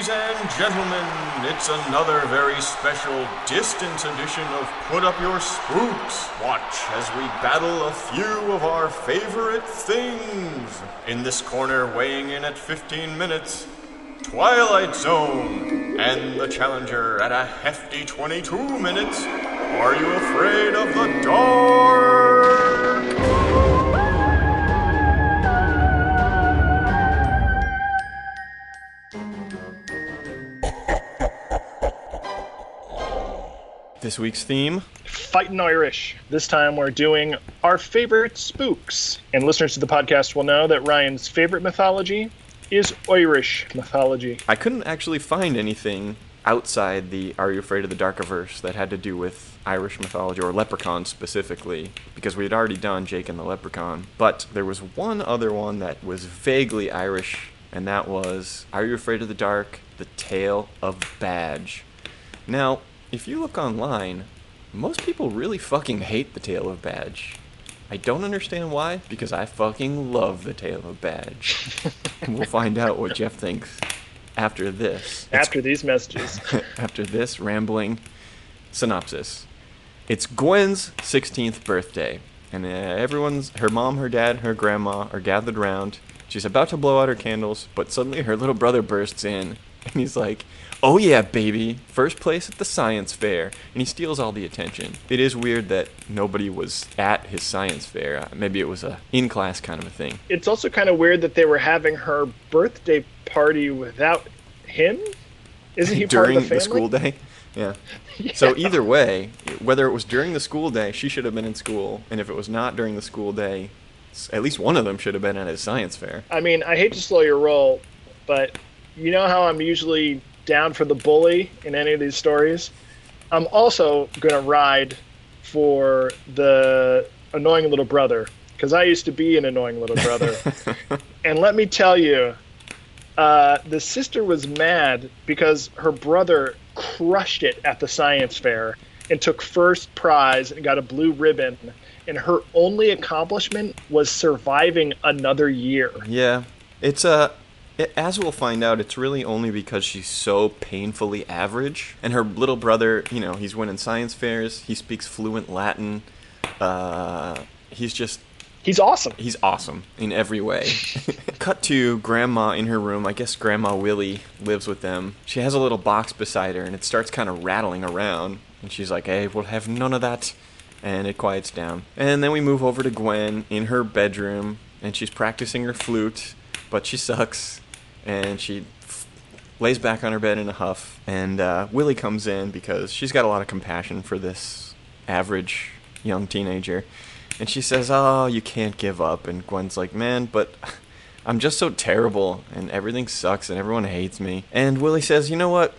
Ladies and gentlemen, it's another very special distance edition of Put Up Your Spooks. Watch as we battle a few of our favorite things. In this corner, weighing in at 15 minutes, Twilight Zone. And the challenger at a hefty 22 minutes, Are You Afraid of the Dark? This week's theme? Fightin Irish. This time we're doing our favorite spooks. And listeners to the podcast will know that Ryan's favorite mythology is Irish mythology. I couldn't actually find anything outside the Are You Afraid of the Dark-averse that had to do with Irish mythology, or leprechauns specifically, because we had already done Jake and the Leprechaun. But there was one other one that was vaguely Irish, and that was Are You Afraid of the Dark? The Tale of Badge. Now, if you look online, most people really fucking hate the Tale of Badge. I don't understand why, because I fucking love the Tale of Badge. And we'll find out what Jeff thinks after this. After these messages. After this rambling synopsis. It's Gwen's 16th birthday, and her mom, her dad, her grandma are gathered around. She's about to blow out her candles, but suddenly her little brother bursts in, and he's like, "Oh yeah, baby, first place at the science fair," and he steals all the attention. It is weird that nobody was at his science fair. Maybe it was a in-class kind of a thing. It's also kind of weird that they were having her birthday party without him. Isn't he part of the family? During the school day? Yeah. Yeah. So either way, whether it was during the school day, she should have been in school, and if it was not during the school day, at least one of them should have been at his science fair. I mean, I hate to slow your roll, but you know how I'm usually down for the bully in any of these stories? I'm also going to ride for the annoying little brother, because I used to be an annoying little brother. And let me tell you, the sister was mad because her brother crushed it at the science fair and took first prize and got a blue ribbon, and her only accomplishment was surviving another year. Yeah, it's as we'll find out, it's really only because she's so painfully average. And her little brother, he's winning science fairs. He speaks fluent Latin. He's awesome. He's awesome in every way. Cut to Grandma in her room. I guess Grandma Willie lives with them. She has a little box beside her, and it starts kind of rattling around. And she's like, "Hey, we'll have none of that." And it quiets down. And then we move over to Gwen in her bedroom, and she's practicing her flute, but she sucks. And she lays back on her bed in a huff, and Willie comes in because she's got a lot of compassion for this average young teenager. And she says, "Oh, you can't give up." And Gwen's like, "Man, but I'm just so terrible, and everything sucks, and everyone hates me." And Willie says, "You know what?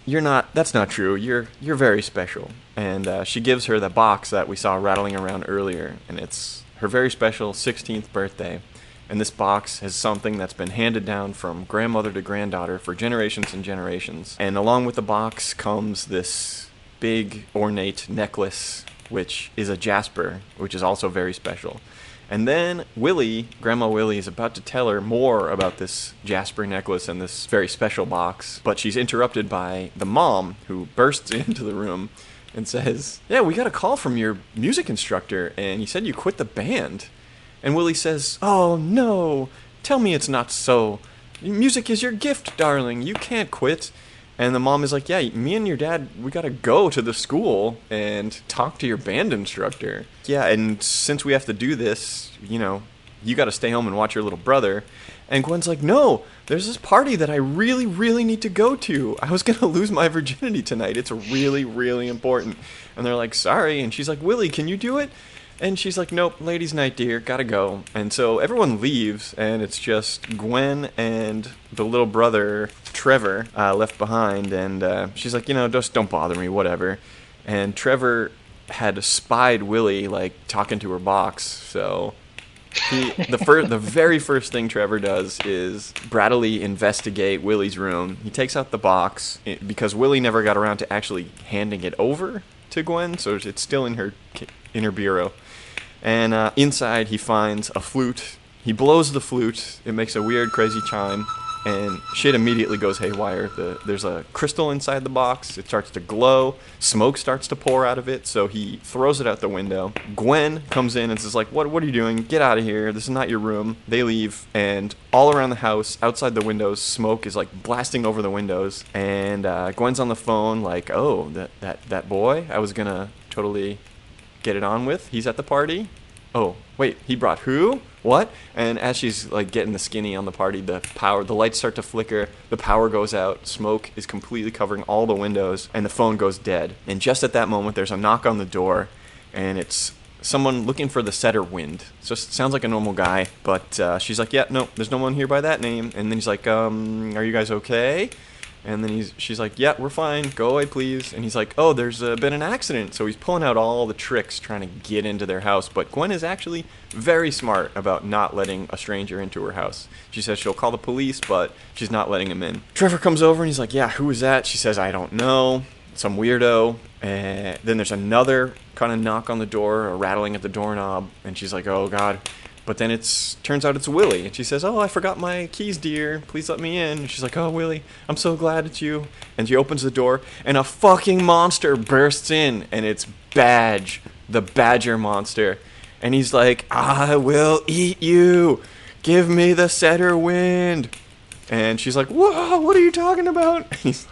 That's not true. You're very special." And she gives her the box that we saw rattling around earlier, and it's her very special 16th birthday. And this box has something that's been handed down from grandmother to granddaughter for generations and generations. And along with the box comes this big ornate necklace, which is a jasper, which is also very special. And then Grandma Willie, is about to tell her more about this jasper necklace and this very special box, but she's interrupted by the mom, who bursts into the room and says, "Yeah, we got a call from your music instructor, and he said you quit the band." And Willie says, "Oh, no, tell me it's not so. Music is your gift, darling. You can't quit." And the mom is like, "Yeah, me and your dad, we gotta go to the school and talk to your band instructor. Yeah, and since we have to do this, you gotta stay home and watch your little brother." And Gwen's like, "No, there's this party that I really, really need to go to. I was gonna lose my virginity tonight. It's really, really important." And they're like, "Sorry." And she's like, "Willie, can you do it?" And she's like, "Nope, ladies' night, dear, gotta go." And so everyone leaves, and it's just Gwen and the little brother, Trevor, left behind. And she's like, just don't bother me, whatever. And Trevor had spied Willie, talking to her box. So the very first thing Trevor does is brattily investigate Willie's room. He takes out the box, because Willie never got around to actually handing it over to Gwen, so it's still in her bureau. And inside he finds a flute. He blows the flute. It makes a weird, crazy chime. and shit immediately goes haywire. There's a crystal inside the box. It starts to glow. Smoke starts to pour out of it, so he throws it out the window. Gwen comes in and says, like, what are you doing? Get out of here. This is not your room. They leave, and all around the house, outside the windows, smoke is, like, blasting over the windows. And Gwen's on the phone, like, oh, that boy I was gonna totally get it on with, he's at the party? Oh, wait, he brought who? What? And as she's like getting the skinny on the party, the lights start to flicker, the power goes out, smoke is completely covering all the windows, and the phone goes dead. And just at that moment, there's a knock on the door, and it's someone looking for the setter wind. So it sounds like a normal guy, but she's like, yeah, no, there's no one here by that name. And then he's like, are you guys okay? And then she's like, yeah, we're fine. Go away, please. And he's like, oh, there's been an accident. So he's pulling out all the tricks trying to get into their house. But Gwen is actually very smart about not letting a stranger into her house. She says she'll call the police, but she's not letting him in. Trevor comes over and he's like, yeah, who is that? She says, I don't know. Some weirdo. And then there's another kind of knock on the door, or rattling at the doorknob. And she's like, oh, God. But then turns out it's Willie. And she says, oh, I forgot my keys, dear. Please let me in. And she's like, oh, Willie, I'm so glad it's you. And she opens the door, and a fucking monster bursts in. And it's Badge, the badger monster. And he's like, I will eat you. Give me the setter wind. And she's like, whoa, what are you talking about? He's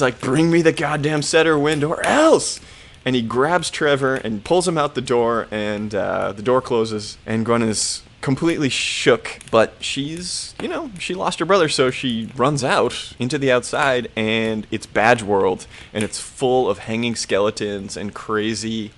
like, bring me the goddamn setter wind or else. And he grabs Trevor and pulls him out the door, and the door closes, and Gwen is completely shook, but she lost her brother, so she runs out into the outside, and it's Badge World, and it's full of hanging skeletons and crazy,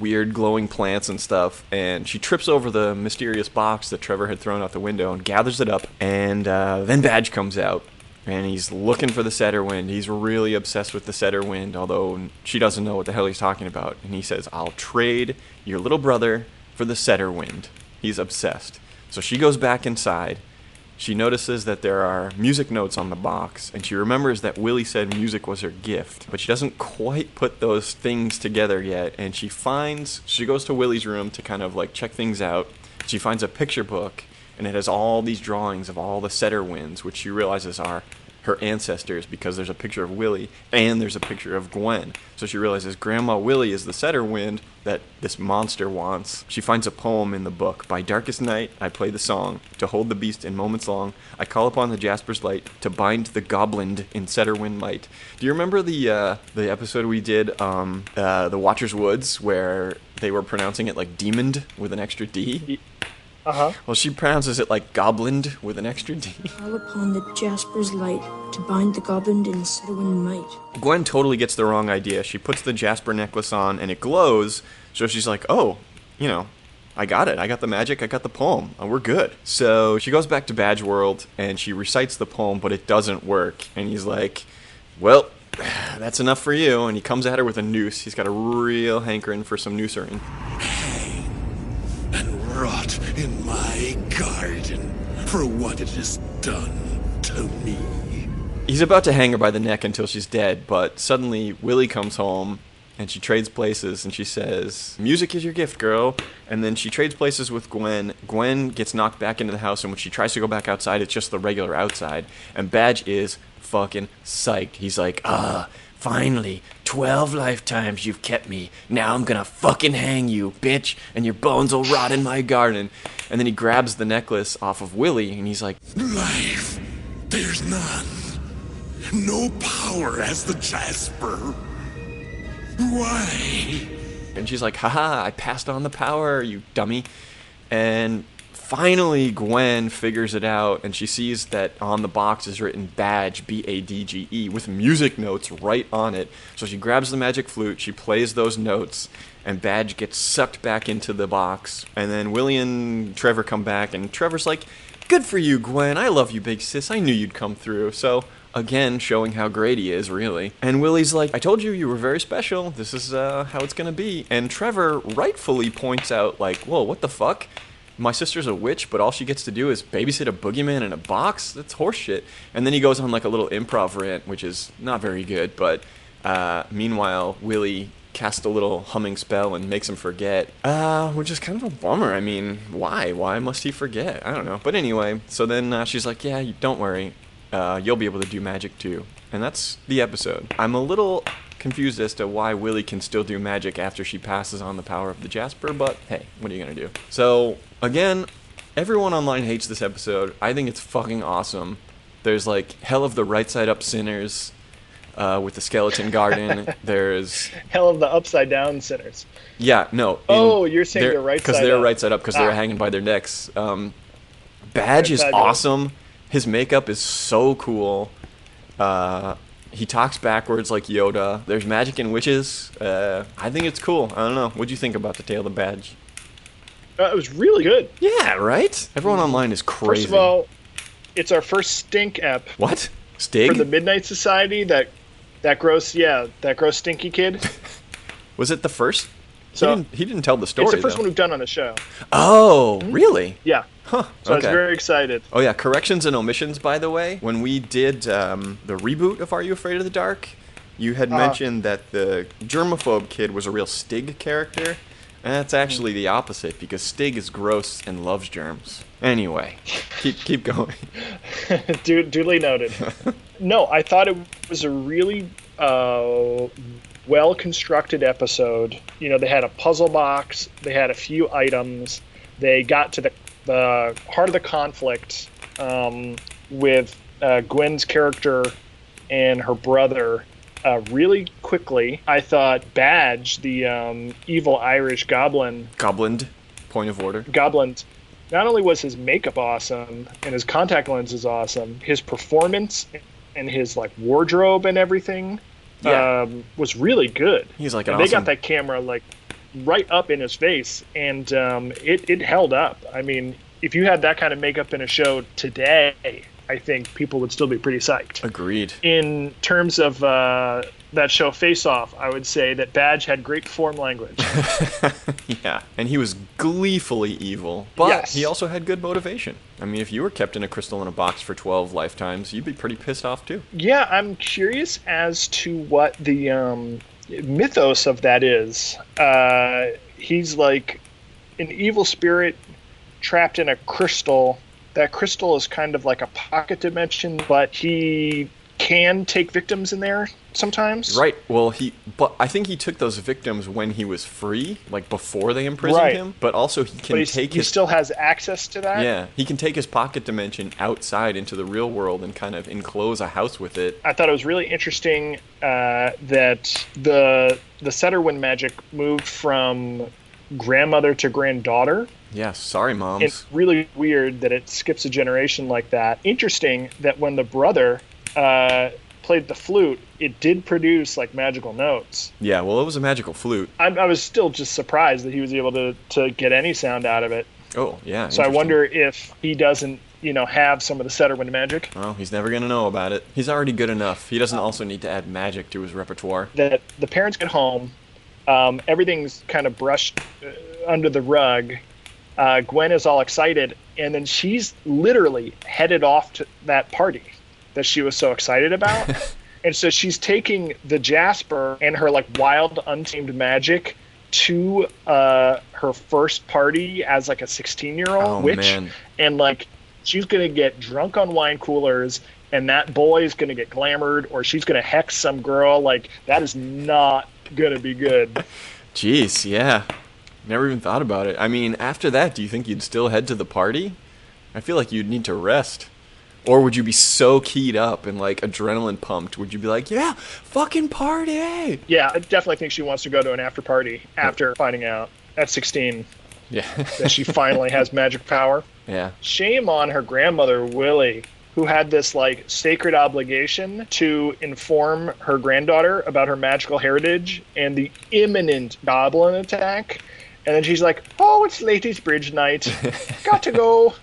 weird glowing plants and stuff, and she trips over the mysterious box that Trevor had thrown out the window and gathers it up, and then Badge comes out. And he's looking for the setter wind. He's really obsessed with the setter wind, although she doesn't know what the hell he's talking about. And he says, I'll trade your little brother for the setter wind. He's obsessed. So she goes back inside. She notices that there are music notes on the box, and she remembers that Willie said music was her gift. But she doesn't quite put those things together yet, and she goes to Willie's room to kind of like check things out. She finds a picture book, and it has all these drawings of all the setter winds, which she realizes are her ancestors, because there's a picture of Willie and there's a picture of Gwen. So she realizes Grandma Willie is the setter wind that this monster wants. She finds a poem in the book. By darkest night, I play the song. To hold the beast in moments long, I call upon the Jasper's light to bind the goblin in setter wind might. Do you remember the episode we did, the Watcher's Woods, where they were pronouncing it like demoned with an extra D? Uh-huh. Well, she pronounces it like goblined with an extra D. Call upon the Jasper's light to bind the goblin in Setterwind might. Gwen totally gets the wrong idea. She puts the Jasper necklace on, and it glows, so she's like, oh, I got it. I got the magic. I got the poem. We're good. So she goes back to Badge World, and she recites the poem, but it doesn't work. And he's like, well, that's enough for you. And he comes at her with a noose. He's got a real hankering for some noosering. And rot in my garden for what it has done to me. He's about to hang her by the neck until she's dead, but suddenly Willie comes home, and she trades places, and she says, music is your gift, girl. And then she trades places with Gwen. Gwen gets knocked back into the house, and when she tries to go back outside, it's just the regular outside. And Badge is fucking psyched. He's like, finally, 12 lifetimes you've kept me. Now I'm gonna fucking hang you, bitch, and your bones will rot in my garden. And then he grabs the necklace off of Willie, and he's like, life, there's none. No power as the Jasper. Why? And she's like, haha, I passed on the power, you dummy. And finally, Gwen figures it out, and she sees that on the box is written Badge, B-A-D-G-E, with music notes right on it. So she grabs the magic flute, she plays those notes, and Badge gets sucked back into the box. And then Willie and Trevor come back, and Trevor's like, good for you, Gwen. I love you, big sis. I knew you'd come through. So, again, showing how great he is, really. And Willie's like, I told you were very special. This is how it's going to be. And Trevor rightfully points out, like, whoa, what the fuck? My sister's a witch, but all she gets to do is babysit a boogeyman in a box? That's horseshit. And then he goes on like a little improv rant, which is not very good, but meanwhile, Willie casts a little humming spell and makes him forget, which is kind of a bummer. I mean, why? Why must he forget? I don't know. But anyway, so then she's like, yeah, don't worry. You'll be able to do magic too. And that's the episode. I'm a little confused as to why Willie can still do magic after she passes on the power of the Jasper, but hey, what are you gonna do? So, again, everyone online hates this episode. I think it's fucking awesome. There's like hell of the right side up sinners with the skeleton garden. There's hell of the upside down sinners. Yeah, no. You're saying they're right side up. Because they're right side up because they're hanging by their necks. Badge is awesome. His makeup is so cool. He talks backwards like Yoda. There's magic and witches. I think it's cool. I don't know. What'd you think about the Tale of Badge? It was really good. Yeah, right? Everyone online is crazy. First of all, it's our first stink ep. What? Stig? For the Midnight Society, that gross stinky kid. Was it the first? So he didn't tell the story, It's the first though. one we've done on the show. Oh, really? Yeah. Huh. So I was very excited. Oh, yeah. Corrections and omissions, by the way. When we did the reboot of Are You Afraid of the Dark, you had mentioned that the germaphobe kid was a real Stig character. And that's actually the opposite, because Stig is gross and loves germs. Anyway, keep going. Duly noted. No, I thought it was a really well-constructed episode. You know, they had a puzzle box. They had a few items. They got to the heart of the conflict with Gwen's character and her brother really quickly. I thought Badge, the evil Irish goblin... Goblin, point of order. Goblin. Not only was his makeup awesome and his contact lenses awesome, his performance and his like wardrobe and everything was really good. He's like and they got that camera like right up in his face, and it held up. I mean, if you had that kind of makeup in a show today, I think people would still be pretty psyched. Agreed. In terms of that show Face Off, I would say that Badge had great form language. Yeah, and he was gleefully evil, but he also had good motivation. I mean, if you were kept in a crystal in a box for 12 lifetimes, you'd be pretty pissed off too. Yeah, I'm curious as to what the mythos of that is. He's like an evil spirit trapped in a crystal. That crystal is kind of like a pocket dimension, but he can take victims in there sometimes. Right. Well, but I think he took those victims when he was free, like before they imprisoned him. But also he still has access to that. Yeah, he can take his pocket dimension outside into the real world and kind of enclose a house with it. I thought it was really interesting that the Setterwind magic moved from grandmother to granddaughter. Yeah, sorry, moms. It's really weird that it skips a generation like that. Interesting that when the brother played the flute, it did produce like magical notes. Yeah, well, it was a magical flute. I was still just surprised that he was able to get any sound out of it. Oh, yeah. So I wonder if he doesn't, have some of the Setterwind magic. Oh, he's never going to know about it. He's already good enough. He doesn't also need to add magic to his repertoire. That the parents get home, everything's kind of brushed under the rug. Gwen is all excited, and then she's literally headed off to that party that she was so excited about. And so she's taking the Jasper and her like wild, untamed magic to her first party as like a 16-year-old witch. Man. And like she's going to get drunk on wine coolers, and that boy is going to get glamored, or she's going to hex some girl. Like, that is not going to be good. Jeez, yeah. Never even thought about it. I mean, after that, do you think you'd still head to the party? I feel like you'd need to rest. Or would you be so keyed up and like adrenaline pumped? Would you be like, yeah, fucking party? Yeah, I definitely think she wants to go to an after party after finding out at 16 that she finally has magic power. Yeah. Shame on her grandmother, Willie, who had this like sacred obligation to inform her granddaughter about her magical heritage and the imminent goblin attack. And then she's like, oh, it's Lady's Bridge night. Got to go.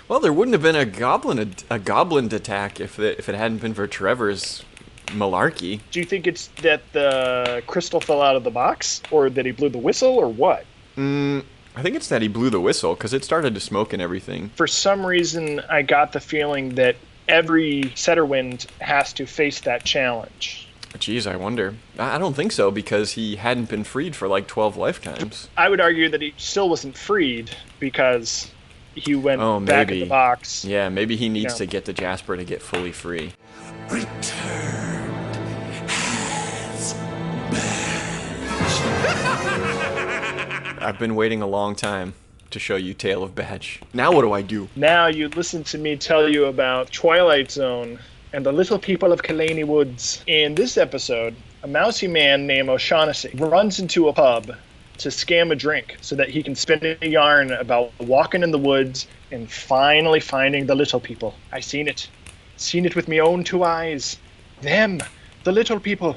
Well, there wouldn't have been a goblin attack if it hadn't been for Trevor's malarkey. Do you think it's that the crystal fell out of the box, or that he blew the whistle, or what? I think it's that he blew the whistle, because it started to smoke and everything. For some reason, I got the feeling that every Setterwind has to face that challenge. Geez, I wonder. I don't think so, because he hadn't been freed for like 12 lifetimes. I would argue that he still wasn't freed because he went back in the box. Yeah, maybe he needs to get to Jasper to get fully free. Returned has badge. I've been waiting a long time to show you Tale of Badge. Now what do I do? Now you listen to me tell you about Twilight Zone and the little people of Killany Woods. In this episode, a mousy man named O'Shaughnessy runs into a pub to scam a drink so that he can spin a yarn about walking in the woods and finally finding the little people. I seen it with me own 2 eyes. Them, the little people.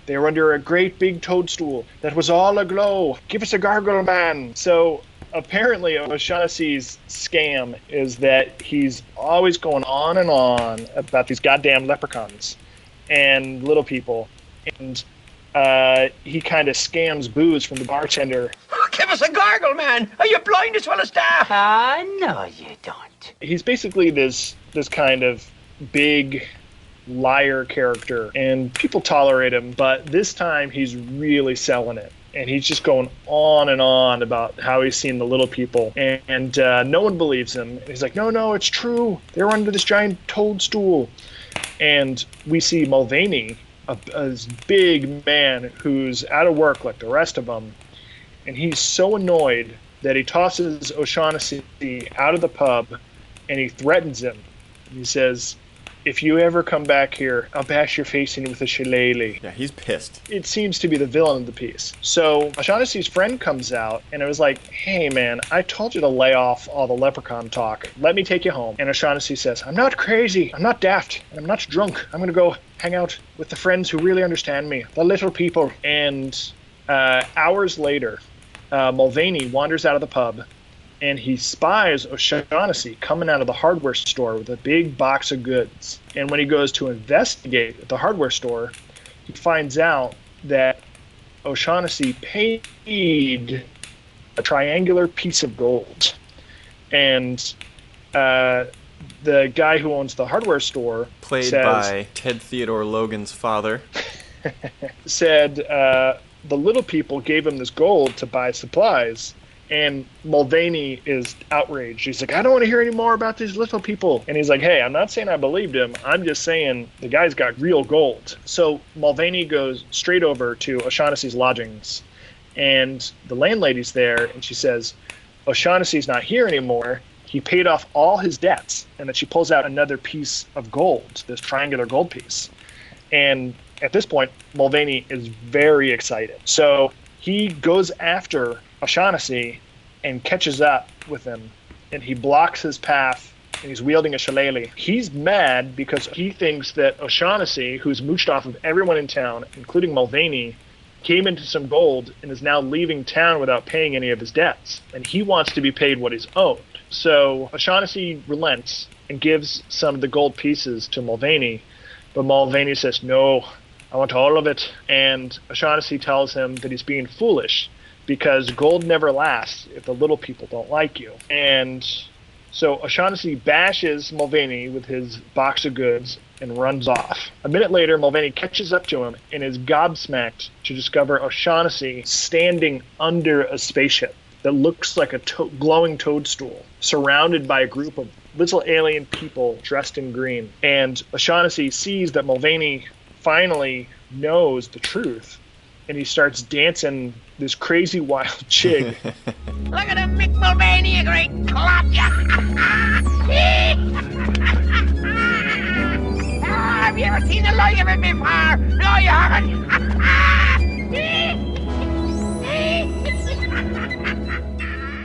They were under a great big toadstool that was all aglow. Give us a gargle, man. So apparently O'Shaughnessy's scam is that he's always going on and on about these goddamn leprechauns and little people. And he kind of scams booze from the bartender. Give us a gargle, man. Are you blind as well as deaf? No, you don't. He's basically this kind of big liar character, and people tolerate him, but this time he's really selling it. And he's just going on and on about how he's seen the little people. And no one believes him. And he's like, no, it's true. They were under this giant toadstool. And we see Mulvaney, a big man who's out of work like the rest of them. And he's so annoyed that he tosses O'Shaughnessy out of the pub and he threatens him. He says, if you ever come back here, I'll bash your face in with a shillelagh. Yeah, he's pissed. It seems to be the villain of the piece. So O'Shaughnessy's friend comes out, and it was like, hey, man, I told you to lay off all the leprechaun talk. Let me take you home. And O'Shaughnessy says, I'm not crazy, I'm not daft, and I'm not drunk. I'm going to go hang out with the friends who really understand me, the little people. And hours later, Mulvaney wanders out of the pub, and he spies O'Shaughnessy coming out of the hardware store with a big box of goods. And when he goes to investigate at the hardware store, he finds out that O'Shaughnessy paid a triangular piece of gold. And the guy who owns the hardware store played by Ted Theodore Logan's father said the little people gave him this gold to buy supplies. And Mulvaney is outraged. He's like, I don't want to hear any more about these little people. And he's like, hey, I'm not saying I believed him. I'm just saying the guy's got real gold. So Mulvaney goes straight over to O'Shaughnessy's lodgings. And the landlady's there, and she says, O'Shaughnessy's not here anymore. He paid off all his debts. And then she pulls out another piece of gold, this triangular gold piece. And at this point, Mulvaney is very excited. So he goes after O'Shaughnessy and catches up with him, and he blocks his path, and he's wielding a shillelagh. He's mad because he thinks that O'Shaughnessy, who's mooched off of everyone in town, including Mulvaney, came into some gold and is now leaving town without paying any of his debts, and he wants to be paid what he's owed. So O'Shaughnessy relents and gives some of the gold pieces to Mulvaney, but Mulvaney says, no, I want all of it. And O'Shaughnessy tells him that he's being foolish because gold never lasts if the little people don't like you. And so O'Shaughnessy bashes Mulvaney with his box of goods and runs off. A minute later, Mulvaney catches up to him and is gobsmacked to discover O'Shaughnessy standing under a spaceship that looks like a glowing toadstool, surrounded by a group of little alien people dressed in green. And O'Shaughnessy sees that Mulvaney finally knows the truth, and he starts dancing this crazy wild jig. Look at him, Mick Mulvaney, you great clop, ya! Have you ever seen the like of it before? No, you haven't.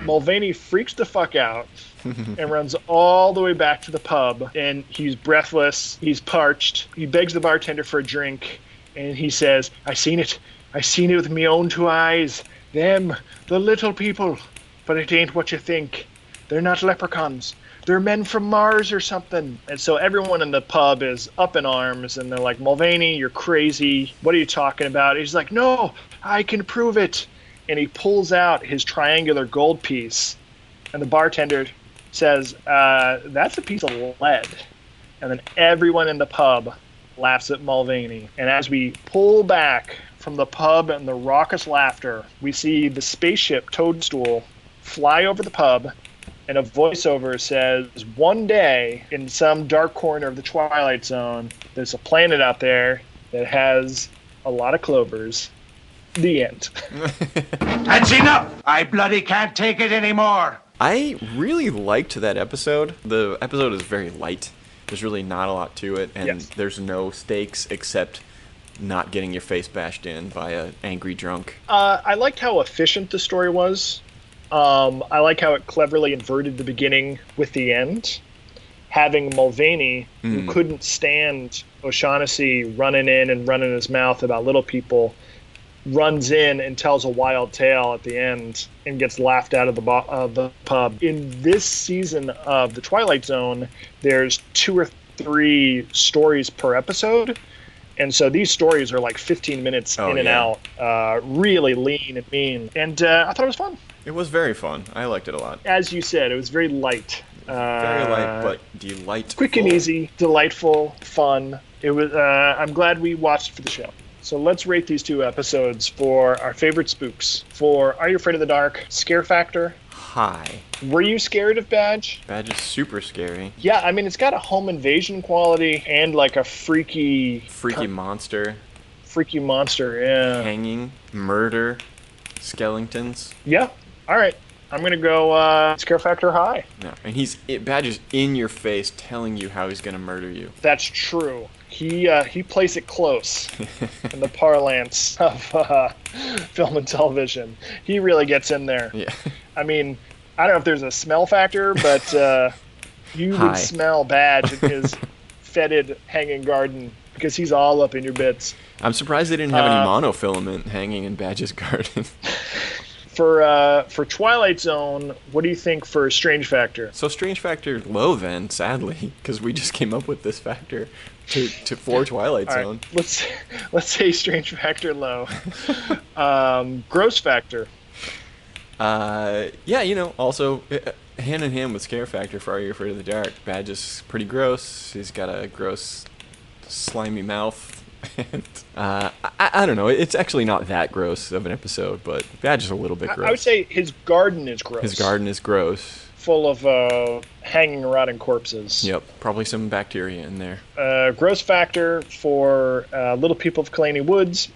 Mulvaney freaks the fuck out and runs all the way back to the pub, and he's breathless, he's parched, he begs the bartender for a drink, and he says, I seen it with me own 2 eyes, them, the little people, but it ain't what you think, they're not leprechauns, they're men from Mars or something. And so everyone in the pub is up in arms, and they're like, Mulvaney, you're crazy, what are you talking about? He's like, no, I can prove it. And he pulls out his triangular gold piece, and the bartender says, that's a piece of lead. And then everyone in the pub laughs at Mulvaney. And as we pull back from the pub and the raucous laughter, we see the spaceship Toadstool fly over the pub, and a voiceover says, one day in some dark corner of the Twilight Zone, there's a planet out there that has a lot of clovers. The end. That's enough! I bloody can't take it anymore! I really liked that episode. The episode is very light. There's really not a lot to it, and Yes. there's no stakes except not getting your face bashed in by an angry drunk. I liked how efficient the story was. I like how it cleverly inverted the beginning with the end. Having Mulvaney, who couldn't stand O'Shaughnessy running in and running his mouth about little people, runs in and tells a wild tale at the end and gets laughed out of the pub. In this season of The Twilight Zone, there's 2 or 3 stories per episode. And so these stories are like 15 minutes in and out, really lean and mean. And I thought it was fun. It was very fun. I liked it a lot. As you said, it was very light. Very light, but delightful. Quick and easy, delightful, fun. It was. I'm glad we watched for the show. So let's rate these 2 episodes for our favorite spooks. For Are You Afraid of the Dark? Scare factor. High. Were you scared of Badge? Badge is super scary. Yeah, I mean, it's got a home invasion quality and like a freaky monster. Freaky monster, yeah. Hanging, murder, skeletons. Yeah, all right. I'm going to go scare factor high. No, and Badge is in your face telling you how he's going to murder you. That's true. He plays it close in the parlance of film and television. He really gets in there. Yeah. I mean, I don't know if there's a smell factor, but you would smell Badge in his fetid hanging garden because he's all up in your bits. I'm surprised they didn't have any monofilament hanging in Badge's garden. For Twilight Zone, what do you think for Strange Factor? So Strange Factor low then, sadly, because we just came up with this factor for Twilight Zone. Right, let's say Strange Factor low. Gross Factor. Yeah, also hand in hand with Scare Factor for Are You Afraid of the Dark. Badge is pretty gross. He's got a gross, slimy mouth. And, I don't know. It's actually not that gross of an episode, but Badge is a little bit gross. I would say his garden is gross. His garden is gross. Full of hanging, rotting corpses. Yep, probably some bacteria in there. Gross factor for Little People of Killany Woods,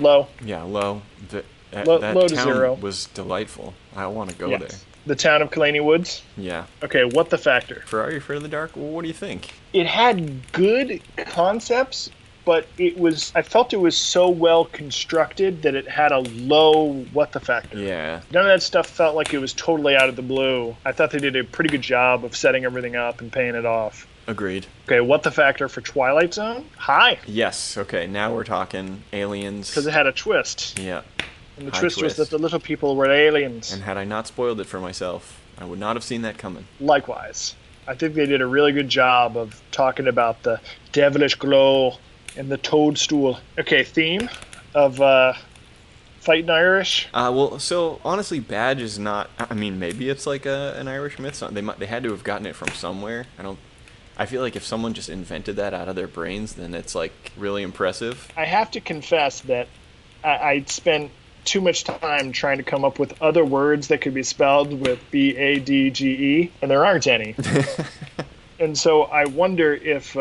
low. Yeah, low. That low town to 0. was delightful. I want to go there. The town of Killany Woods? Yeah. Okay, what the factor? For Are You Afraid of the Dark? Well, what do you think? It had good concepts, but I felt it was so well constructed that it had a low what the factor. Yeah. None of that stuff felt like it was totally out of the blue. I thought they did a pretty good job of setting everything up and paying it off. Agreed. Okay, what the factor for Twilight Zone? High. Yes, okay, now we're talking aliens. Because it had a twist. Yeah. And the twist was that the little people were aliens. And had I not spoiled it for myself, I would not have seen that coming. Likewise. I think they did a really good job of talking about the devilish glow and the toadstool. Okay, theme of Fightin Irish. Well, so honestly, Badge is not. I mean, maybe it's like an Irish myth song. They had to have gotten it from somewhere. I feel like if someone just invented that out of their brains, then it's like really impressive. I have to confess that I spent too much time trying to come up with other words that could be spelled with B-A-D-G-E, and there aren't any. And so I wonder if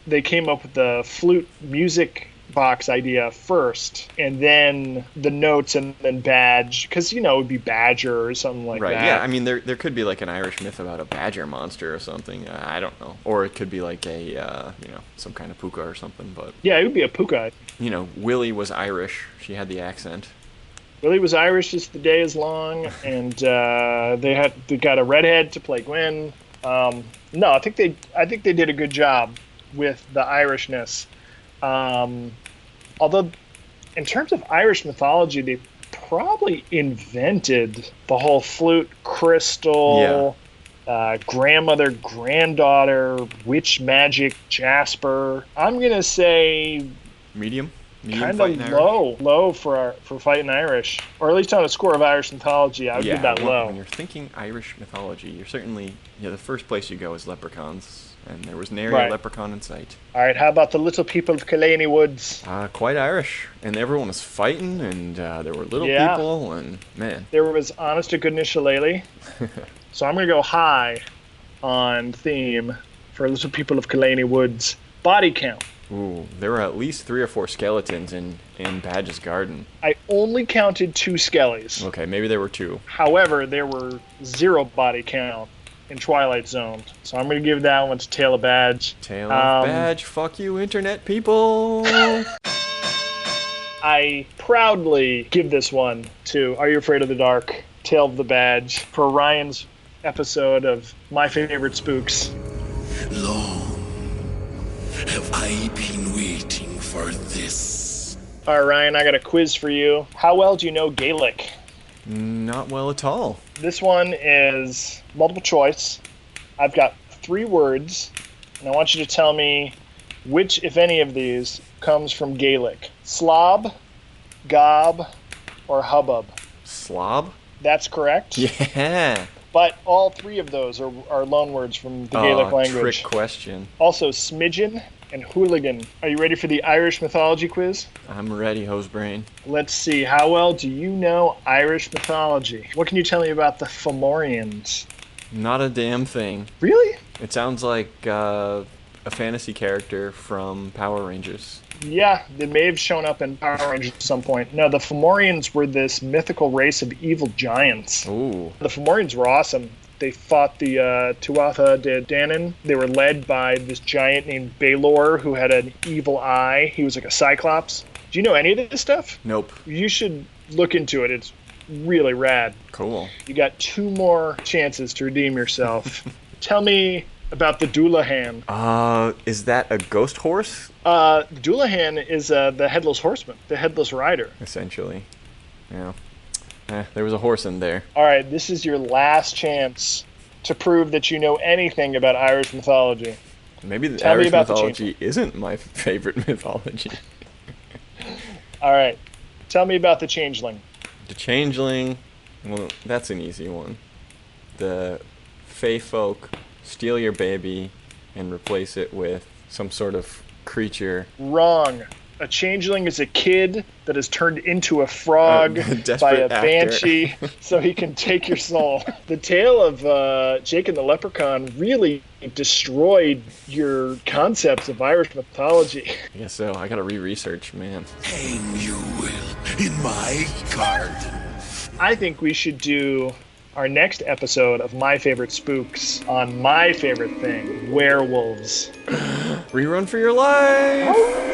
they came up with the flute music box idea first, and then the notes, and then Badge, because it would be Badger or something like that. Right? Yeah. I mean, there could be like an Irish myth about a badger monster or something. I don't know. Or it could be like a some kind of puka or something. But yeah, it would be a puka. Willie was Irish. She had the accent. Willie was Irish. Just the day is long, and they got a redhead to play Gwen. No, I think they did a good job with the Irishness. Although, in terms of Irish mythology, they probably invented the whole flute, crystal, grandmother, granddaughter, witch magic, Jasper. I'm gonna say medium kind of low for Fightin Irish, or at least on a score of Irish mythology. I would give that low. When you're thinking Irish mythology, you're certainly the first place you go is leprechauns. and there was nary Right. a leprechaun in sight. All right, how about the little people of Killany Woods? Quite Irish, and everyone was fighting, and there were little Yeah. people, and man. There was honest to goodness shillelagh. So I'm going to go high on theme for little people of Killany Woods. Body count. Ooh, there were at least 3 or 4 skeletons in Badge's garden. I only counted 2 skellies. Okay, maybe there were 2. However, there were 0 body count in Twilight Zone. So I'm going to give that one to Tale of Badge. Tale of Badge, fuck you, internet people! I proudly give this one to Are You Afraid of the Dark? Tale of the Badge for Ryan's episode of My Favorite Spooks. Long have I been waiting for this. All right, Ryan, I got a quiz for you. How well do you know Gaelic? Not well at all. This one is multiple choice. I've got 3 words, and I want you to tell me which, if any of these, comes from Gaelic. Slob, gob, or hubbub. Slob? That's correct. Yeah! But all 3 of those are loan words from the Gaelic language. Trick question. Also, smidgen and hooligan. Are you ready for the Irish mythology quiz? I'm ready, Hosebrain. Let's see. How well do you know Irish mythology? What can you tell me about the Fomorians? Not a damn thing. Really? It sounds like a fantasy character from Power Rangers. Yeah, they may have shown up in Power Rangers at some point. No, the Fomorians were this mythical race of evil giants. Ooh. The Fomorians were awesome. They fought the Tuatha De Danann. They were led by this giant named Baelor who had an evil eye. He was like a cyclops. Do you know any of this stuff? Nope. You should look into it. It's really rad. Cool. You got 2 more chances to redeem yourself. Tell me about the Dueling. Is that a ghost horse? Dueling is the headless horseman, the headless rider. Essentially. Yeah. There was a horse in there. All right, this is your last chance to prove that you know anything about Irish mythology. Maybe the Tell me Irish about the mythology isn't my favorite mythology. All right, tell me about the changeling. The changeling, well, that's an easy one. The fae folk steal your baby and replace it with some sort of creature. Wrong. A changeling is a kid that is turned into a frog by a desperate actor. banshee so he can take your soul. The tale of Jake and the Leprechaun really destroyed your concepts of Irish mythology. I guess so. I gotta re-research, man. Hang you will in my garden. I think we should do our next episode of My Favorite Spooks on my favorite thing, werewolves. Rerun for your life!